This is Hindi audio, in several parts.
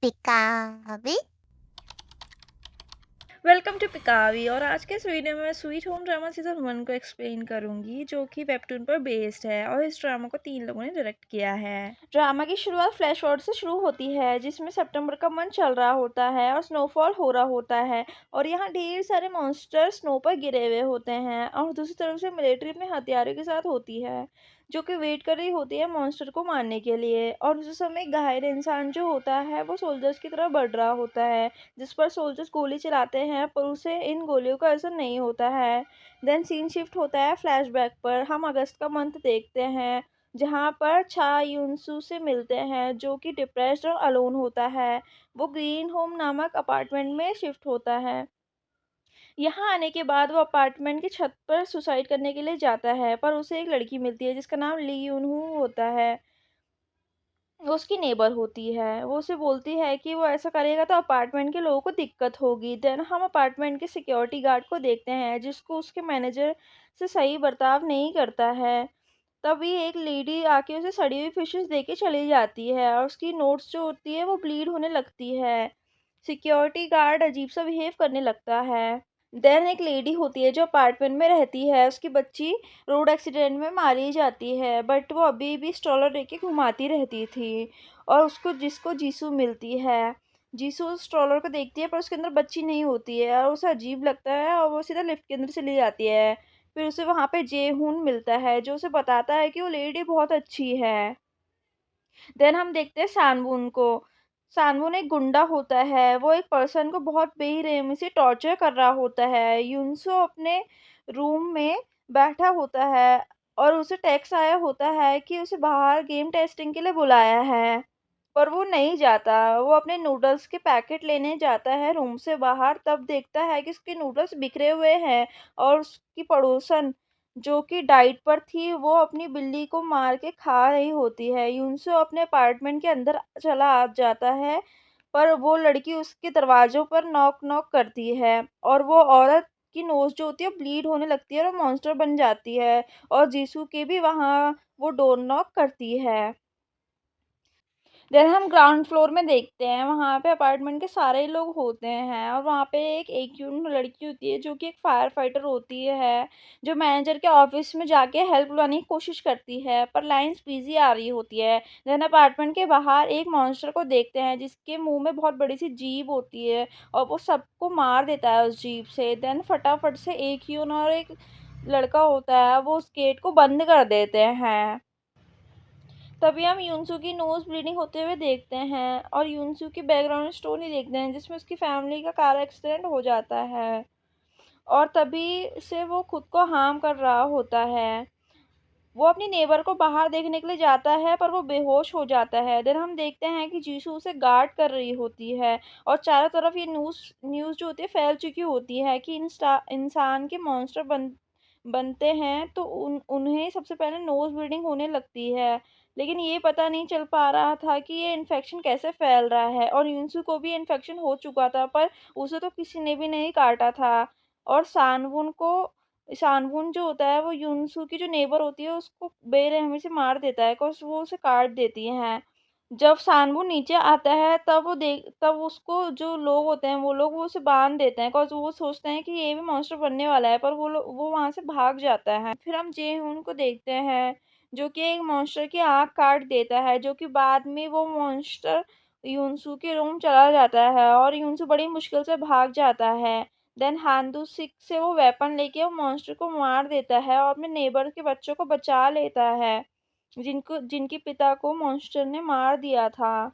पिकाबी। Welcome to पिकावी। और आज के इस वीडियो में मैं स्वीट होम ड्रामा सीजन 1 को एक्सप्लेन करूंगी, जो कि वेबटून पर बेस्ड है। और इस ड्रामा को 3 लोगों ने डायरेक्ट किया है। ड्रामा की शुरुआत फ्लैश फॉरवर्ड से शुरू होती है, जिसमें सितंबर का मंथ चल रहा होता है और स्नोफॉल हो रहा होता है। और यहाँ ढेर सारे मॉन्स्टर स्नो पर गिरे हुए होते हैं और दूसरी तरफ से मिलिट्री अपने हथियारों के साथ होती है, जो कि वेट कर रही होती है मॉन्स्टर को मारने के लिए। और उस समय एक घायल इंसान जो होता है वो सोल्जर्स की तरफ बढ़ रहा होता है, जिस पर सोल्जर्स गोली चलाते हैं, पर उसे इन गोलियों का असर नहीं होता है। देन सीन शिफ्ट होता है फ्लैशबैक पर। हम अगस्त का मंथ देखते हैं, जहाँ पर छा यूनसू से मिलते हैं, जो कि डिप्रेस्ड और अलोन होता है। वो ग्रीन होम नामक अपार्टमेंट में शिफ्ट होता है। यहाँ आने के बाद वो अपार्टमेंट की छत पर सुसाइड करने के लिए जाता है, पर उसे एक लड़की मिलती है जिसका नाम ली यूनहू होता है। वो उसकी नेबर होती है। वो उसे बोलती है कि वो ऐसा करेगा तो अपार्टमेंट के लोगों को दिक्कत होगी। देन हम अपार्टमेंट के सिक्योरिटी गार्ड को देखते हैं, जिसको उसके मैनेजर से सही बर्ताव नहीं करता है। तभी एक लेडी आके उसे सड़ी हुई फिशेस दे के चली जाती है और उसकी नोट्स जो होती है वो ब्लीड होने लगती है। सिक्योरिटी गार्ड अजीब सा बिहेव करने लगता है। देन एक लेडी होती है जो अपार्टमेंट में रहती है। उसकी बच्ची रोड एक्सीडेंट में मारी जाती है, बट वो अभी भी स्ट्रॉलर लेके घुमाती रहती थी। और उसको जिसको जीसू मिलती है। जीसू उस स्ट्रॉलर को देखती है, पर उसके अंदर बच्ची नहीं होती है और उसे अजीब लगता है और वो सीधा लिफ्ट के अंदर चली जाती है। फिर उसे वहाँ पे जेहून मिलता है, जो उसे बताता है कि वो लेडी बहुत अच्छी है। देन हम देखते हैं सानवून को। सानवून एक गुंडा होता है। वो एक पर्सन को बहुत बेरहमी से टॉर्चर कर रहा होता है। यूनसो अपने रूम में बैठा होता है और उसे टेक्स्ट आया होता है कि उसे बाहर गेम टेस्टिंग के लिए बुलाया है, पर वो नहीं जाता। वो अपने नूडल्स के पैकेट लेने जाता है रूम से बाहर, तब देखता है कि उसके नूडल्स बिखरे हुए हैं और उसकी पड़ोसन जो कि डाइट पर थी, वो अपनी बिल्ली को मार के खा रही होती है। यूनसो अपने अपार्टमेंट के अंदर चला आ जाता है, पर वो लड़की उसके दरवाजों पर नॉक नॉक करती है और वो औरत की नोज जो होती है ब्लीड होने लगती है और मॉन्स्टर बन जाती है। और जीसू के भी वहाँ वो डोर नॉक करती है। देन हम ग्राउंड फ्लोर में देखते हैं, वहाँ पे अपार्टमेंट के सारे ही लोग होते हैं और वहाँ पे एक यून लड़की होती है जो कि एक फायर फाइटर होती है, जो मैनेजर के ऑफिस में जाके हेल्प बुलाने की कोशिश करती है, पर लाइंस बिजी आ रही होती है। देन अपार्टमेंट के बाहर एक मॉन्स्टर को देखते हैं, जिसके मुंह में बहुत बड़ी सी जीभ होती है और वो सबको मार देता है उस जीभ से। देन फटाफट से एक यून और एक लड़का होता है, वो उस गेट को बंद कर देते हैं। तभी हम यूनसू की नोज ब्लीडिंग होते हुए देखते हैं और यूनसू की बैकग्राउंड स्टोरी देखते हैं, जिसमें उसकी फैमिली का कार एक्सीडेंट हो जाता है और तभी से वो खुद को हार्म कर रहा होता है। वो अपनी नेबर को बाहर देखने के लिए जाता है, पर वो बेहोश हो जाता है। देन हम देखते हैं कि जीसू उसे गार्ड कर रही होती है और चारों तरफ ये न्यूज़ न्यूज़ जो होती है फैल चुकी होती है कि इंसान के मॉन्स्टर बनते हैं तो उन्हें सबसे पहले नोज ब्लीडिंग होने लगती है। लेकिन ये पता नहीं चल पा रहा था कि ये इन्फेक्शन कैसे फैल रहा है, और यूनसू को भी इन्फेक्शन हो चुका था, पर उसे तो किसी ने भी नहीं काटा था। और सानवुन जो होता है वो यूनसू की जो नेबर होती है उसको बेरहमी से मार देता है, बिकॉज़ वो उसे काट देती हैं। जब सानवुन नीचे आता है तब उसको जो लोग होते हैं वो उसे बाँध देते हैं, बिकॉज़ वो सोचते हैं कि ये भी मॉन्स्टर बनने वाला है, पर वो वहाँ से भाग जाता है। फिर हम जे-होon को देखते हैं, जो कि एक मॉन्स्टर की आँख काट देता है, जो कि बाद में वो मॉन्स्टर यूनसू के रूम चला जाता है और यूनसू बड़ी मुश्किल से भाग जाता है। देन हांदू सिक से वो वेपन लेके वो मॉन्स्टर को मार देता है और अपने नेबर के बच्चों को बचा लेता है, जिनके पिता को मॉन्स्टर ने मार दिया था।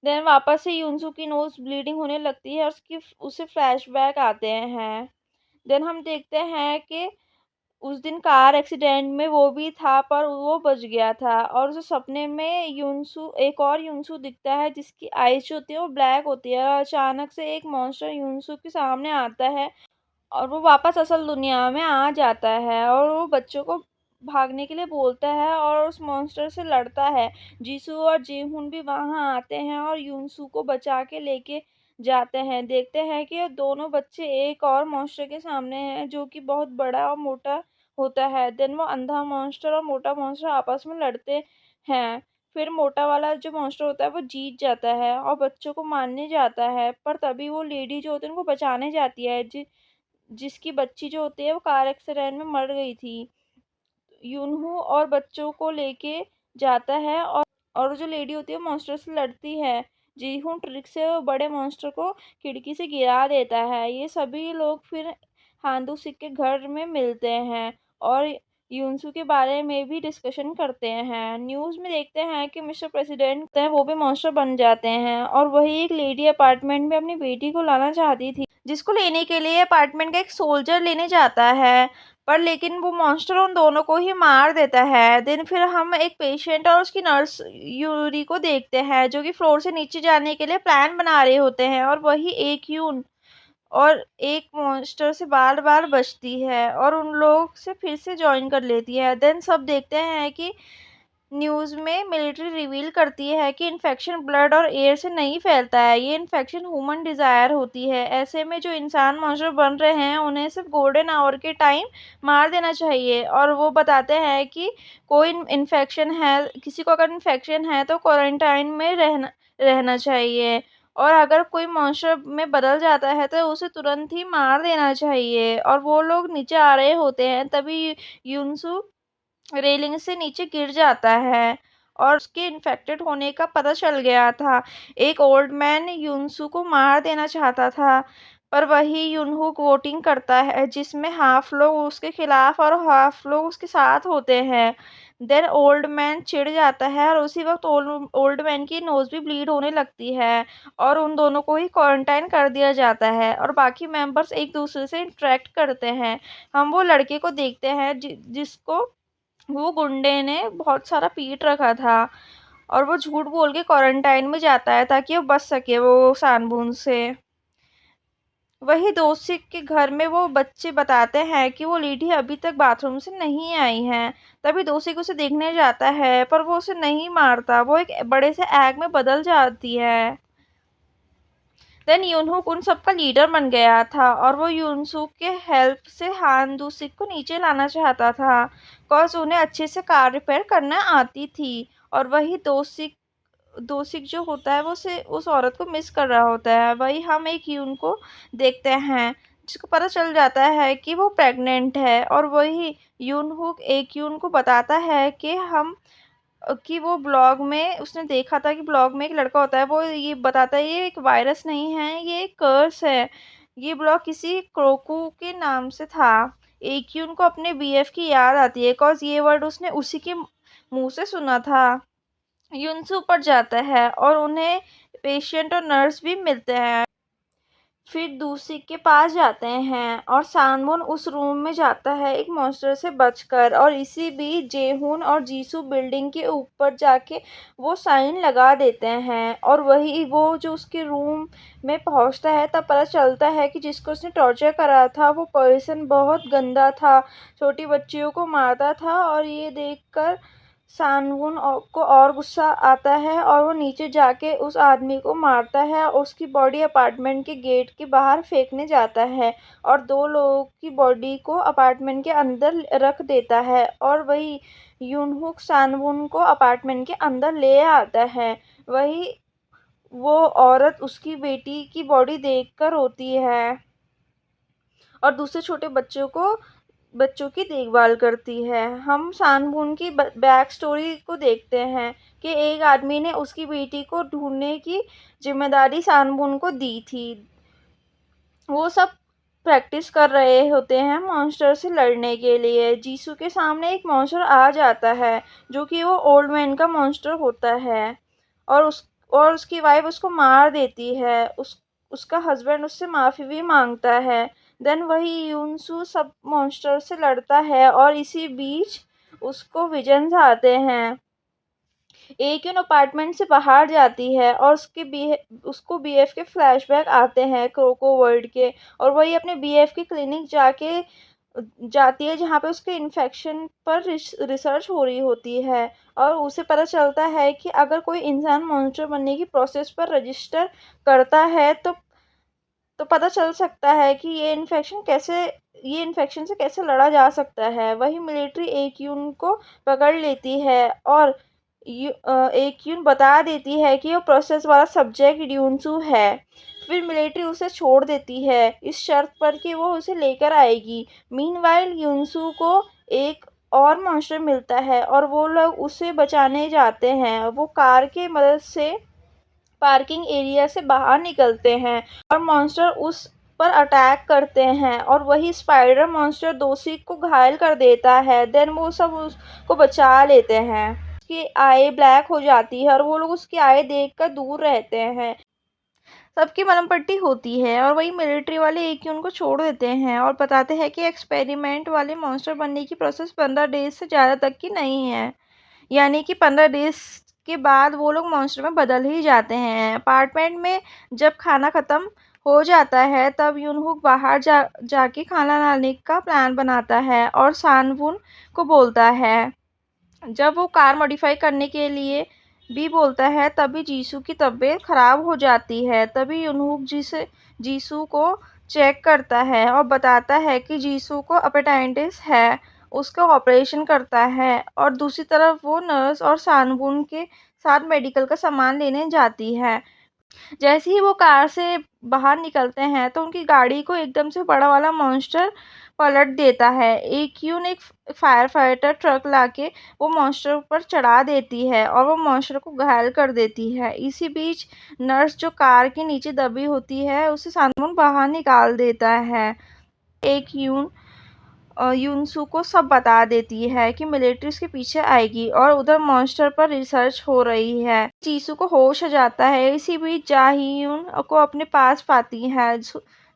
देन वापस से यूनसू की नोज ब्लीडिंग होने लगती है और उसकी उसे फ्लैशबैक आते हैं। देन हम देखते हैं कि उस दिन कार एक्सीडेंट में वो भी था, पर वो बच गया था और उसे सपने में एक और यूनसू दिखता है, जिसकी आईज जो होती है वो ब्लैक होती है और अचानक से एक मॉन्स्टर यूनसू के सामने आता है और वो वापस असल दुनिया में आ जाता है और वो बच्चों को भागने के लिए बोलता है और उस मॉन्स्टर से लड़ता है। जीसू और जेहून भी वहाँ आते हैं और यूनसू को बचा के लेके जाते हैं। देखते हैं कि दोनों बच्चे एक और मॉन्स्टर के सामने हैं, जो कि बहुत बड़ा और मोटा होता है। देन वो अंधा मॉन्स्टर और मोटा मॉन्स्टर आपस में लड़ते हैं। फिर मोटा वाला जो मॉन्स्टर होता है वो जीत जाता है और बच्चों को मारने जाता है, पर तभी वो लेडी जो होती है उनको बचाने जाती है, जिसकी बच्ची जो होती है वो कार एक्सीडेंट में मर गई थी। यूनहू और बच्चों को लेके जाता है और जो लेडी होती है मॉन्स्टर से लड़ती है। जीहून ट्रिक से वो बड़े मॉन्स्टर को खिड़की से गिरा देता है। ये सभी लोग फिर हांदू सिक के घर में मिलते हैं और यूनसू के बारे में भी डिस्कशन करते हैं। न्यूज़ में देखते हैं कि मिस्टर प्रेसिडेंट है वो भी मॉन्स्टर बन जाते हैं और वही एक लेडी अपार्टमेंट में अपनी बेटी को लाना चाहती थी, जिसको लेने के लिए अपार्टमेंट का एक सोल्जर लेने जाता है, पर लेकिन वो मॉन्स्टर उन दोनों को ही मार देता है। देन फिर हम एक पेशेंट और उसकी नर्स यूरी को देखते हैं, जो कि फ्लोर से नीचे जाने के लिए प्लान बना रहे होते हैं और वही एक यून और एक मॉन्स्टर से बार बार बचती है और उन लोग से फिर से ज्वाइन कर लेती है। देन सब देखते हैं कि न्यूज़ में मिलिट्री रिवील करती है कि इन्फेक्शन ब्लड और एयर से नहीं फैलता है, ये इन्फेक्शन ह्यूमन डिज़ायर होती है। ऐसे में जो इंसान मॉन्स्टर बन रहे हैं उन्हें सिर्फ गोल्डन आवर के टाइम मार देना चाहिए और वो बताते हैं कि कोई इन्फेक्शन है, किसी को अगर इन्फेक्शन है तो क्वारंटाइन में रहना चाहिए और अगर कोई मॉन्स्टर में बदल जाता है तो उसे तुरंत ही मार देना चाहिए। और वो लोग नीचे आ रहे होते हैं, तभी यूनसू रेलिंग से नीचे गिर जाता है और उसके इन्फेक्टेड होने का पता चल गया था। एक ओल्ड मैन युनसू को मार देना चाहता था, पर वही युनहू वोटिंग करता है, जिसमें हाफ लोग उसके खिलाफ और हाफ लोग उसके साथ होते हैं। देन ओल्ड मैन चिढ़ जाता है और उसी वक्त ओल्ड मैन की नोज भी ब्लीड होने लगती है और उन दोनों को ही क्वारंटाइन कर दिया जाता है और बाकी मेंबर्स एक दूसरे से इंटरेक्ट करते हैं। हम वो लड़के को देखते हैं जिसको वो गुंडे ने बहुत सारा पीट रखा था और वो झूठ बोल के क्वारंटाइन में जाता है ताकि वो बच सके वो सानबून से। वही दोषी के घर में वो बच्चे बताते हैं कि वो लीडी अभी तक बाथरूम से नहीं आई है। तभी दोषी उसे देखने जाता है, पर वो उसे नहीं मारता, वो एक बड़े से एग में बदल जाती है। देन यूनहूक उन सबका लीडर बन गया था और वो यूनसूक के हेल्प से हान दूसिक को नीचे लाना चाहता था, कॉज उन्हें अच्छे से कार रिपेयर करना आती थी। और वही दोसिक दोसिक जो होता है वो से उस औरत को मिस कर रहा होता है। वही हम एक यून को देखते हैं जिसको पता चल जाता है कि वो प्रेग्नेंट है और वही यूनहूक एक यून को बताता है कि वो ब्लॉग में उसने देखा था कि ब्लॉग में एक लड़का होता है, वो ये बताता है ये एक वायरस नहीं है, ये एक कर्स है। ये ब्लॉग किसी क्रोकू के नाम से था। एक ही उनको अपने बीएफ की याद आती है, कॉज ये वर्ड उसने उसी के मुंह से सुना था। यूनसे ऊपर जाता है और उन्हें पेशेंट और नर्स भी मिलते हैं। फिर दूसी के पास जाते हैं और सानमुन उस रूम में जाता है एक मॉन्स्टर से बचकर और इसी बीच जेहून और जीसू बिल्डिंग के ऊपर जाके वो साइन लगा देते हैं और वही वो जो उसके रूम में पहुंचता है तब पता चलता है कि जिसको उसने टॉर्चर करा था वो पर्सन बहुत गंदा था, छोटी बच्चियों को मारता था और ये देखकर सानवुन को और गुस्सा आता है और वो नीचे जाके उस आदमी को मारता है और उसकी बॉडी अपार्टमेंट के गेट के बाहर फेंकने जाता है और दो लोगों की बॉडी को अपार्टमेंट के अंदर रख देता है और वही यूनहुक सानवुन को अपार्टमेंट के अंदर ले आता है। वही वो औरत उसकी बेटी की बॉडी देखकर रोती है और दूसरे छोटे बच्चों की देखभाल करती है। हम सानबून की बैक स्टोरी को देखते हैं कि एक आदमी ने उसकी बेटी को ढूंढने की जिम्मेदारी सानबून को दी थी। वो सब प्रैक्टिस कर रहे होते हैं मॉन्स्टर से लड़ने के लिए। जीसू के सामने एक मॉन्स्टर आ जाता है जो कि वो ओल्ड मैन का मॉन्स्टर होता है और उसकी वाइफ उसको मार देती है। उसका हस्बैंड उससे माफ़ी भी मांगता है। देन वही यूनसू सब मॉन्स्टर से लड़ता है और इसी बीच उसको विजन्स आते हैं। एक इन अपार्टमेंट से बाहर जाती है और उसको बीएफ के फ्लैशबैक आते हैं क्रोको वर्ल्ड के और वही अपने बीएफ की क्लिनिक जाती है जहाँ पे उसके इन्फेक्शन पर रिसर्च हो रही होती है और उसे पता चलता है कि अगर कोई इंसान मॉन्स्टर बनने की प्रोसेस पर रजिस्टर करता है तो पता चल सकता है कि ये इन्फेक्शन से कैसे लड़ा जा सकता है। वही मिलिट्री एक यून को पकड़ लेती है और एक यून बता देती है कि वो प्रोसेस वाला सब्जेक्ट यूनसू है। फिर मिलिट्री उसे छोड़ देती है इस शर्त पर कि वो उसे लेकर आएगी। मीनवाइल यूनसू को एक और मॉन्स्टर मिलता है और वो लोग उसे बचाने जाते हैं। वो कार के मदद से पार्किंग एरिया से बाहर निकलते हैं और मॉन्स्टर उस पर अटैक करते हैं और वही स्पाइडर मॉन्स्टर दोषी को घायल कर देता है। देन वो सब उसको बचा लेते हैं। उसकी आई ब्लैक हो जाती है और वो लोग उसकी आई देखकर दूर रहते हैं। सबकी मलहम पट्टी होती है और वही मिलिट्री वाले एक ही उनको छोड़ देते हैं और बताते हैं कि एक्सपेरिमेंट वाले मॉन्स्टर बनने की प्रोसेस 15 डेज से ज़्यादा तक की नहीं है। यानी कि 15 डेज के बाद वो लोग मॉन्स्टर में बदल ही जाते हैं। अपार्टमेंट में जब खाना खत्म हो जाता है तब यूनहुक बाहर जाके खाना लाने का प्लान बनाता है और सानवुन को बोलता है। जब वो कार मॉडिफाई करने के लिए भी बोलता है तभी जीसू की तबीयत खराब हो जाती है। तभी यूनहुक जीसू को चेक करता है और बताता है कि जीसू को अपेटाइटिस है। उसका ऑपरेशन करता है और दूसरी तरफ वो नर्स और सानबुन के साथ मेडिकल का सामान लेने जाती है। जैसे ही वो कार से बाहर निकलते हैं तो उनकी गाड़ी को एकदम से बड़ा वाला मॉन्स्टर पलट देता है। एक यून एक फायर फाइटर ट्रक लाके वो मॉन्स्टर पर चढ़ा देती है और वो मॉन्स्टर को घायल कर देती है। इसी बीच नर्स जो कार के नीचे दबी होती है उसे सानमुन बाहर निकाल देता है। एक यूनसू को सब बता देती है कि मिलिट्री उसके पीछे आएगी और उधर मॉन्स्टर पर रिसर्च हो रही है। जीसू को होश आ जाता है। इसी बीच जाहियून को अपने पास पाती है।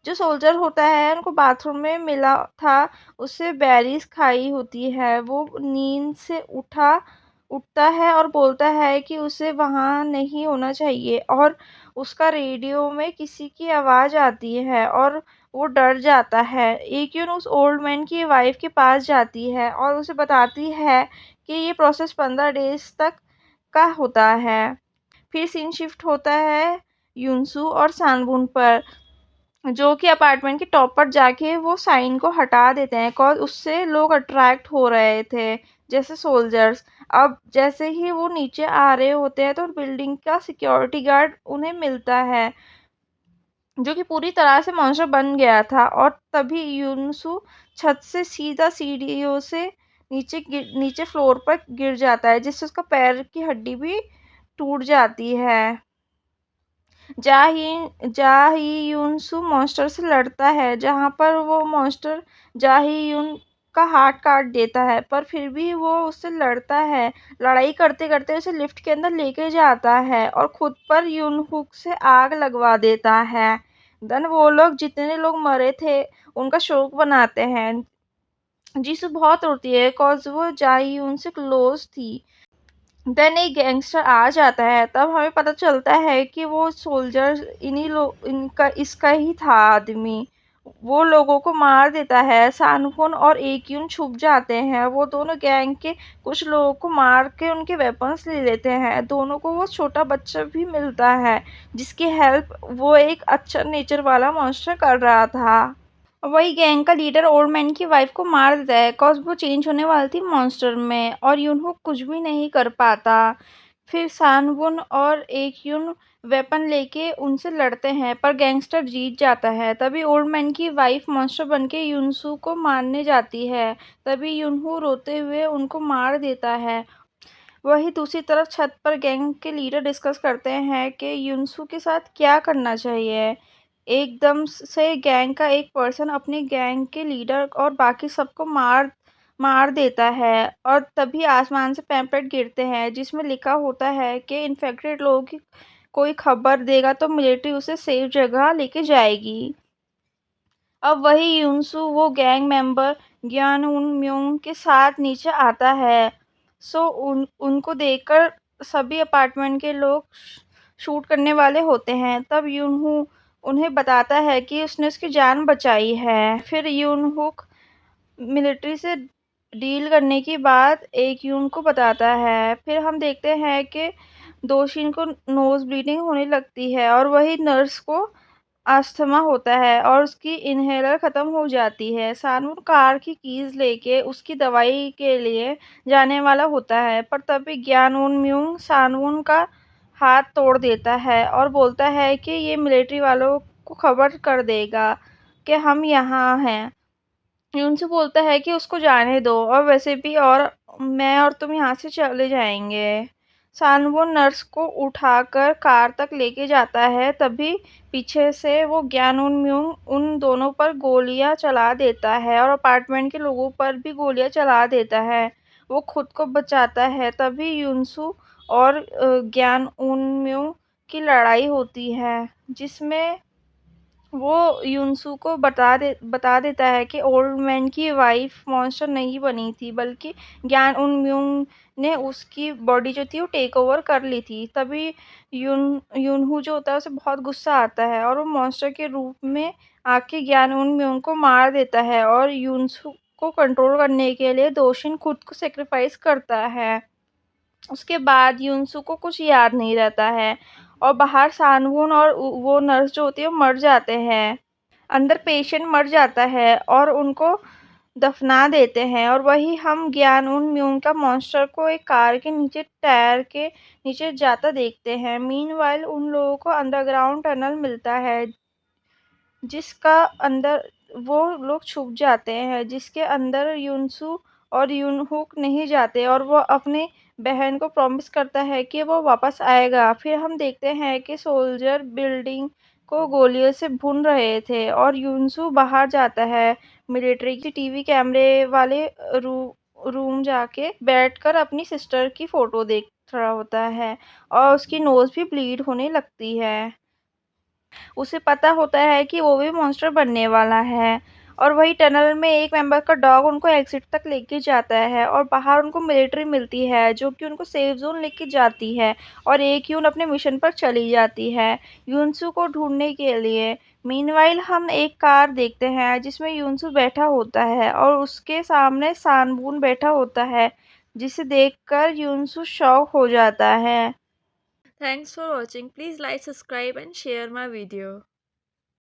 जो सोल्जर होता है उनको बाथरूम में मिला था उससे बेरीज खाई होती है। वो नींद से उठता है और बोलता है कि उसे वहाँ नहीं होना चाहिए और उसका रेडियो में किसी की आवाज़ आती है और वो डर जाता है। एक्यून उस ओल्ड मैन की वाइफ के पास जाती है और उसे बताती है कि ये प्रोसेस 15 डेज तक का होता है। फिर सीन शिफ्ट होता है यूनसू और सानबुन पर, जो कि अपार्टमेंट के टॉप पर जाके वो साइन को हटा देते हैं बिकॉज उससे लोग अट्रैक्ट हो रहे थे जैसे सोल्जर्स। अब जैसे ही वो नीचे आ रहे होते हैं तो बिल्डिंग का सिक्योरिटी गार्ड उन्हें मिलता है जो कि पूरी तरह से मॉन्स्टर बन गया था। और तभी यूनसू छत से सीधा सीढ़ियों से नीचे फ्लोर पर गिर जाता है जिससे उसका पैर की हड्डी भी टूट जाती है। जाही यूनसू मॉन्स्टर से लड़ता है जहां पर वो मॉन्स्टर जाही-यून का हाथ काट देता है पर फिर भी वो उससे लड़ता है। लड़ाई करते करते उसे लिफ्ट के अंदर लेके जाता है और खुद पर यूनहुक से आग लगवा देता है। देन वो लोग जितने लोग मरे थे उनका शोक बनाते हैं। जीसू बहुत रोती है बिकॉज वो जाही-यून से क्लोज थी। देन एक गैंगस्टर आ जाता है तब हमें पता चलता है कि वो सोल्जर इनका इसका ही था आदमी। वो लोगों को मार देता है। सानहुन और एक्यून छुप जाते हैं। वो दोनों गैंग के कुछ लोगों को मार के उनके वेपन्स ले लेते हैं। दोनों को वो छोटा बच्चा भी मिलता है जिसकी हेल्प वो एक अच्छा नेचर वाला मॉन्स्टर कर रहा था। वही गैंग का लीडर ओल्ड मैन की वाइफ को मार देता है बिकॉज वो चेंज होने वाली थी मॉन्स्टर में और यूनहो कुछ भी नहीं कर पाता। फिर सानवुन और एक यून वेपन लेके उनसे लड़ते हैं पर गैंगस्टर जीत जाता है। तभी ओल्ड मैन की वाइफ मॉन्स्टर बनके यूनसू को मारने जाती है। तभी यूनहू रोते हुए उनको मार देता है। वही दूसरी तरफ छत पर गैंग के लीडर डिस्कस करते हैं कि यूनसू के साथ क्या करना चाहिए। एकदम से गैंग का एक पर्सन अपने गैंग के लीडर और बाकी सबको मार मार देता है और तभी आसमान से पैम्पलेट गिरते हैं जिसमें लिखा होता है कि इन्फेक्टेड लोगों की कोई खबर देगा तो मिलिट्री उसे सेफ जगह लेके जाएगी। अब वही यूनसू वो गैंग मेंबर ग्यान म्योंग के साथ नीचे आता है। सो उनको देखकर सभी अपार्टमेंट के लोग शूट करने वाले होते हैं। तब यूनहू उन्हें बताता है कि उसने उसकी जान बचाई है। फिर यूनहुक मिलिट्री से डील करने की बात एक यून को बताता है। फिर हम देखते हैं कि दोषी को नोज ब्लीडिंग होने लगती है और वही नर्स को अस्थमा होता है और उसकी इन्हेलर ख़त्म हो जाती है। सानवुन कार की कीज़ लेके उसकी दवाई के लिए जाने वाला होता है, पर तभी ग्यान उन म्यूंग सानवुन का हाथ तोड़ देता है और बोलता है कि ये मिलिट्री वालों को खबर कर देगा कि हम यहाँ हैं। यूनसू बोलता है कि उसको जाने दो और वैसे भी और मैं और तुम यहाँ से चले जाएंगे। सानवो नर्स को उठाकर कार तक लेके जाता है, तभी पीछे से वो ज्ञान उन म्यूंग उन दोनों पर गोलियां चला देता है और अपार्टमेंट के लोगों पर भी गोलियां चला देता है। वो खुद को बचाता है, तभी यूनसू और ज्ञान उन म्यूंग की लड़ाई होती है, जिसमें वो युनसू को बता देता है कि ओल्ड मैन की वाइफ मॉन्स्टर नहीं बनी थी, बल्कि ज्ञान उनम्यूंग ने उसकी बॉडी जो थी वो टेक ओवर कर ली थी। तभी युनहू जो होता है उसे बहुत गुस्सा आता है और वो मॉन्स्टर के रूप में आके ज्ञान उनम्यूंग को मार देता है और युनसू को कंट्रोल करने के लिए दोशिन खुद को सेक्रीफाइस करता है। उसके बाद युनसू को कुछ याद नहीं रहता है और बाहर सानवून और वो नर्स जो होती है वो मर जाते हैं। अंदर पेशेंट मर जाता है और उनको दफना देते हैं और वही हम ज्ञान उन म्यून का मॉन्स्टर को एक कार के नीचे टायर के नीचे जाता देखते हैं। मीनवाइल उन लोगों को अंडरग्राउंड टनल मिलता है, जिसका अंदर वो लोग छुप जाते हैं, जिसके अंदर युनसू और युनहुक नहीं जाते और वो अपनी बहन को प्रॉमिस करता है कि वो वापस आएगा। फिर हम देखते हैं कि सोल्जर बिल्डिंग को गोलियों से भून रहे थे और युनसू बाहर जाता है, मिलिट्री की टीवी कैमरे वाले रूम जाके बैठकर अपनी सिस्टर की फोटो देख रहा होता है और उसकी नोज भी ब्लीड होने लगती है। उसे पता होता है कि वो भी मॉन्स्टर बनने वाला है और वही टनल में एक मेंबर का डॉग उनको एग्जिट तक लेके जाता है और बाहर उनको मिलिट्री मिलती है, जो कि उनको सेफ जोन लेके जाती है और एक यून अपने मिशन पर चली जाती है यूनसू को ढूंढने के लिए। मीनवाइल हम एक कार देखते हैं जिसमें यूनसू बैठा होता है और उसके सामने सानबून बैठा होता है, जिसे देखकर यूनसू शॉक हो जाता है। Thanks for watching. Please like, subscribe and share my video.